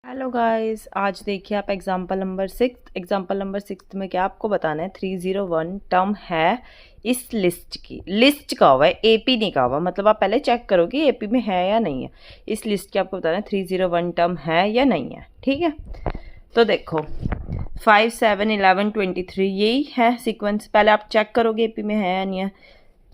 Hello guys, आज देखिए आप एग्जाम्पल नंबर सिक्स में क्या आपको बताना है। 301 टर्म है इस लिस्ट का हुआ है, एपी नहीं का हुआ। मतलब आप पहले चेक करो कि एपी में है या नहीं है। इस लिस्ट की आपको बताना है 301 टर्म है या नहीं है। ठीक है, तो देखो 5, 7, 11, 23 यही है सीक्वेंस। पहले आप चेक करोगे एपी में है या नहीं है।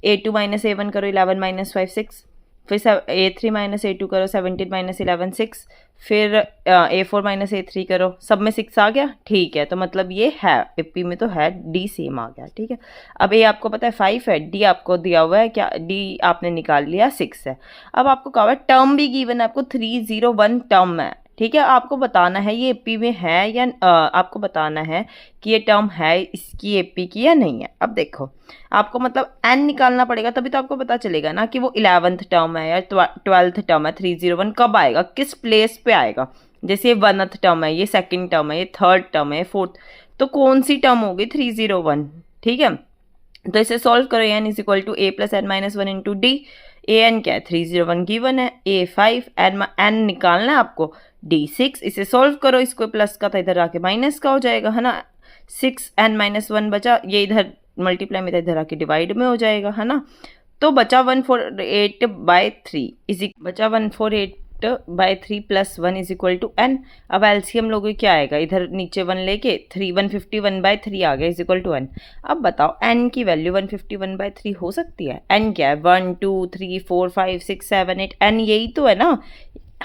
A2 माइनस A1 करो, 11 माइनस 5 6, फिर A3 माइनस A2 करो, 17 माइनस 11 6, फिर A4 माइनस A3 करो, सब में 6 आ गया। ठीक है, तो मतलब ये है एपी में तो है, डी सेम आ गया। ठीक है, अब ए आपको पता है 5 है, डी आपको दिया हुआ है क्या, डी आपने निकाल लिया 6 है। अब आपको कहा है टर्म भी गिवन है आपको, 301 टर्म है। ठीक है, आपको बताना है ये एपी में है या आपको बताना है कि ये टर्म है इसकी एपी की या नहीं है। अब देखो आपको मतलब एन निकालना पड़ेगा, तभी तो आपको पता चलेगा ना कि वो 11th टर्म है या 12th टर्म है। 301 कब आएगा, किस प्लेस पे आएगा। जैसे ये 1th टर्म है, ये 2nd टर्म है, ये 3rd टर्म है, 4th, तो कौन सी टर्म होगी 301। ठीक है, तो इसे सॉल्व करो। N is equal to A plus N minus one into D. A n क्या है, 301 गिवन है, ए 5, एन निकालना है आपको, डी 6। इसे सॉल्व करो, इसको प्लस का था इधर आके माइनस का हो जाएगा, है ना। 6 एन माइनस वन बचा, ये इधर मल्टीप्लाई में इधर आके डिवाइड में हो जाएगा, है ना। तो बचा 148/3 बचा 148/3 plus 1 is equal to n. अब एलसीएम लोगे क्या आएगा, इधर नीचे 1 लेके 3, 151/3 आ गया इज इक्वल टू एन। अब बताओ एन की वैल्यू 151/3 हो सकती है। एन क्या है, 1 2 3 4 5 6 7 8, एन यही तो है ना,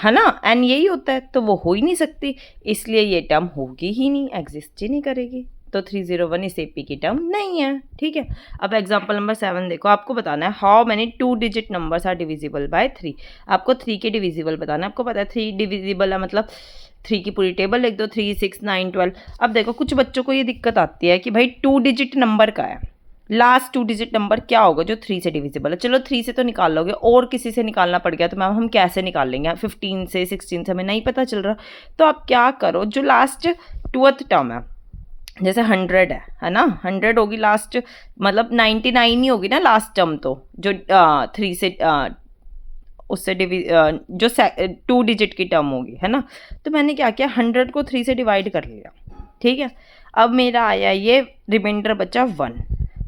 है ना। एन यही होता है, तो वो हो ही नहीं सकती, इसलिए ये टर्म होगी ही नहीं, एग्जिस्ट ही नहीं करेगी। तो 301 इस एपी की टर्म नहीं है। ठीक है, अब एग्जांपल नंबर 7 देखो, आपको बताना है how many 2 digit numbers are divisible by 3। आपको 3 के डिविजिबल बताना है। आपको पता है 3 डिविजिबल है, मतलब 3 की पूरी टेबल लिख दो, 3 6 9 12। अब देखो कुछ बच्चों को ये दिक्कत आती है कि भाई 2 डिजिट नंबर का है, लास्ट 2 डिजिट नंबर क्या होगा जो 3 से डिविजिबल है। चलो 3 से तो निकाल लोगे, और किसी से निकालना पड़ गया तो मैम हम कैसे निकाल लेंगे, 15 से 16 से हमें नहीं पता चल रहा। तो आप क्या करो, जो लास्ट 2th टर्म है, जैसे 100 है ना, 100 होगी लास्ट, मतलब 99 ही होगी ना लास्ट टर्म, तो जो 3 से उससे जो 2 डिजिट की टर्म होगी, है ना। तो मैंने क्या किया, 100 को 3 से डिवाइड कर लिया। ठीक है, अब मेरा आया ये रिमाइंडर बचा 1,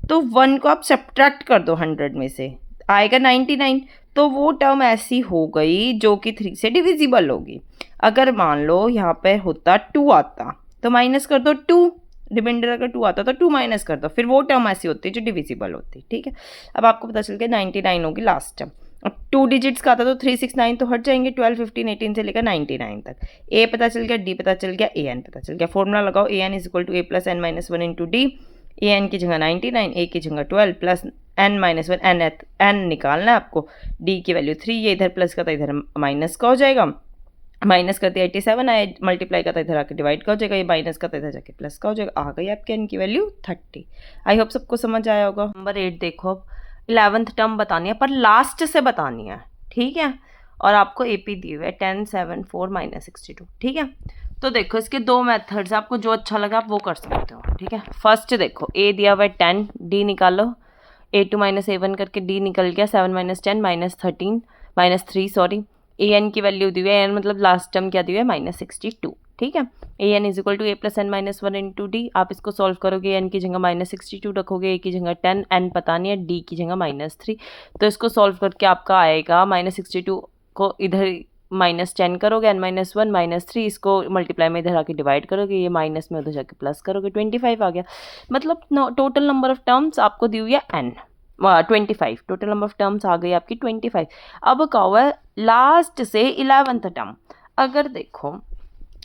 तो 1 को आप सब्ट्रैक्ट कर दो 100 में से, आएगा 99। तो वो टर्म ऐसी हो गई जो कि 3 से डिविजिबल होगी। अगर मान लो यहाँ पे होता 2 आता, तो माइनस कर दो 2, रिमाइंडर अगर 2 आता तो 2 माइनस कर दो, फिर वो टर्म ऐसी होती है जो डिविजिबल होती है। ठीक है, अब आपको पता चल गया 99 होगी लास्ट टर्म। अब 2 डिजिट्स का आता तो 3 6 9 तो हट जाएंगे, 12 15 18 से लेकर 99 तक। ए पता चल गया, डी पता चल गया, ए एन पता चल गया। फॉर्मूला लगाओ, A N is equal to A plus N minus one into D. A N की जगह 99, ए की जगह 12 plus N minus one, N निकालना है आपको, डी की वैल्यू 3, ये इधर प्लस का था इधर माइनस का हो जाएगा, माइनस करते 87 आए, मल्टीप्लाई का था इधर आके डिवाइड का हो जाएगा, ये माइनस का था इधर जाके प्लस का हो जाएगा, आ गई आपके एन की वैल्यू 30। आई होप सबको समझ आया होगा। नंबर 8 देखो, अब 11th टर्म बतानी है पर लास्ट से बतानी है। ठीक है, और आपको एपी दी हुई है 10 7 4 माइनस 62। ठीक है, तो देखो इसके दो मेथड्स, आपको जो अच्छा लगा आप वो कर सकते हो। ठीक है, फर्स्ट देखो ए दिया हुआ है 10, डी निकालो, A2 माइनस A1 करके डी निकल गया, 7 माइनस 10 माइनस 13 माइनस 3 सॉरी। ए एन की वैल्यू दी हुई है, एन मतलब लास्ट टर्म क्या दी हुई है, -62। ठीक है, A N is equal to A plus N minus one into D. आप इसको सॉल्व करोगे, एन की जगह -62 रखोगे, ए की जगह 10, एन पता नहीं है, डी की जगह -3। तो इसको सॉल्व करके आपका आएगा -62 को इधर -10 करोगे, एन माइनस वन -3, इसको मल्टीप्लाई में इधर आके डिवाइड करोगे, ये माइनस में उधर जाके प्लस करोगे, 25 आ गया। मतलब टोटल नंबर ऑफ टर्म्स आपको दी हुई है N 25, total number of terms आ गई आपकी 25। अब क्या हुआ है, लास्ट से 11th टर्म। अगर देखो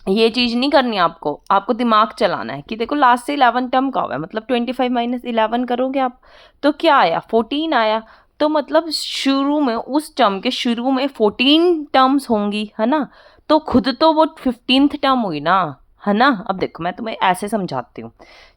ये चीज़ नहीं करनी आपको दिमाग चलाना है कि देखो लास्ट से 11 टर्म का हुआ है, मतलब 25 माइनस 11 करोगे आप तो क्या आया, 14 आया। तो मतलब शुरू में उस टर्म के शुरू में 14 टर्म्स होंगी, है ना। तो खुद तो वो 15th टर्म हुई ना, है ना। अब देखो मैं तुम्हें ऐसे समझाती हूँ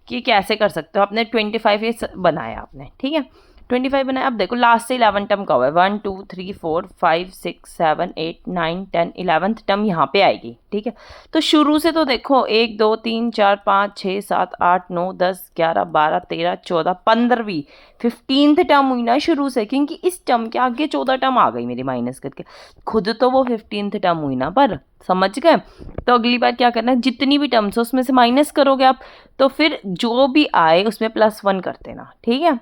कि कैसे कर सकते हो। आपने 25 ये बनाया आपने, ठीक है, 25 बनाया। अब देखो लास्ट से 11 टर्म का हुआ है, 1 2 3 4 5 6 7 8 9 10 11th टर्म यहाँ पे आएगी। ठीक है, तो शुरू से तो देखो 1 2 3 4 5 6 7 8 9 10 11 12 13 14 15वीं 15th टर्म हुई ना शुरू से, क्योंकि इस टर्म के आगे 14 टर्म आ गई मेरी माइनस करके, खुद तो वो 15th टर्म हुई ना, पर समझ गए। तो अगली बार क्या करना है, जितनी भी टर्म्स हो उसमें से माइनस करोगे आप, तो फिर जो भी आए उसमें +1 कर देना, ठीक है।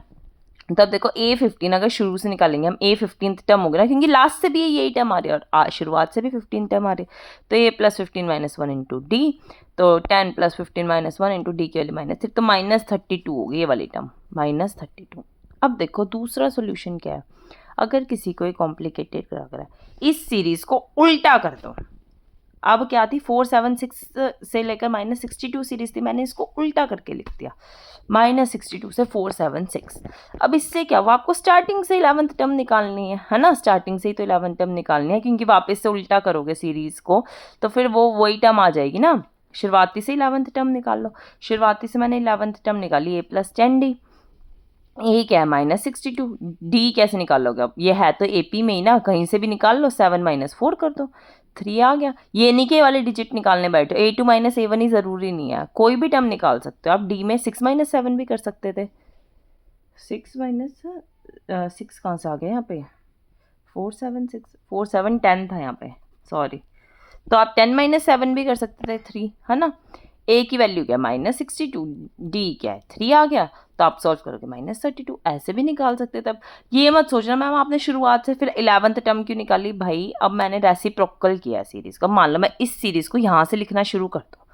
तब देखो A15 अगर शुरू से निकालेंगे हम, A15 टर्म होगा ना, क्योंकि लास्ट से भी यही टर्म आ रही है और शुरुआत से भी 15 टर्म आ रही है। तो A + 15 - 1 इंटू डी, तो 10 + 15 - 1 इंटू डी की वैल्यू -3, तो -32 होगी ये वाली टर्म, -32। अब देखो दूसरा सोल्यूशन क्या है, अगर किसी को कॉम्प्लिकेटेड लग रहा है, इस सीरीज को उल्टा कर दो। अब क्या थी, 476 से लेकर -62 सीरीज थी, मैंने इसको उल्टा करके लिख दिया, -62 से 476। अब इससे क्या हुआ, आपको स्टार्टिंग से 11th टर्म निकालनी है ना, स्टार्टिंग से ही तो 11th टर्म निकालनी है, क्योंकि वापस से उल्टा करोगे सीरीज को तो फिर वो वही टर्म आ जाएगी ना। शुरुआती से 11th टर्म निकाल लो, शुरुआती से मैंने 11th टर्म निकाली, A + 10D, ये क्या है -62, डी कैसे निकालोगे, अब ये है तो AP में ही ना, कहीं से भी निकाल लो, 7 - 4 कर दो, 3 आ गया। ये नहीं कि वाले डिजिट निकालने बैठो, A2 - A1 ही ज़रूरी नहीं है, कोई भी टर्म निकाल सकते हो आप। डी में 6 - 7 भी कर सकते थे, 6 कहाँ से आ गया यहाँ पे, 4 7 6 4 7 10 था यहाँ पे, सॉरी। तो आप 10 - 7 भी कर सकते थे, 3 है ना। A की वैल्यू क्या, -62, D क्या है 3 आ गया, तो आप सॉल्व करोगे -32, ऐसे भी निकाल सकते थे। अब ये मत सोचना मैम आपने शुरुआत से फिर 11th टर्म क्यों निकाली, भाई अब मैंने रेसिप्रोकल किया सीरीज का, मान लो मैं इस सीरीज को यहाँ से लिखना शुरू कर दूँ,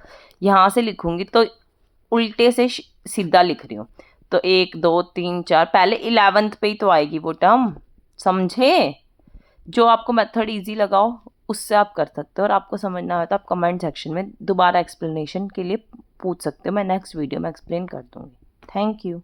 यहाँ से लिखूंगी तो उल्टे से सीधा लिख रही हूँ, तो 1 2 3 4, पहले 11th पे ही तो आएगी वो टर्म, समझे। जो आपको मेथड इजी लगाओ उससे आप कर सकते हो, और आपको समझना हो तो आप कमेंट सेक्शन में दोबारा एक्सप्लेनेशन के लिए पूछ सकते हो, मैं नेक्स्ट वीडियो में एक्सप्लेन कर दूँगी। Thank you.